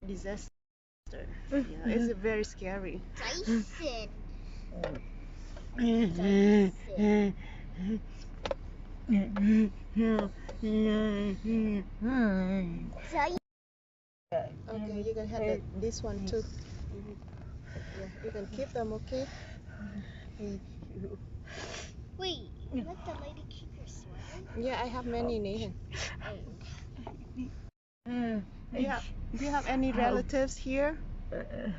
disaster. Yeah, it's very scary. Dyson. Dyson. Okay, you can have this one too. Yeah, you can keep them, okay? Wait, let the lady keep your sweater? Yeah, I have many, Nathan. Oh. Do you have any relatives here? Okay.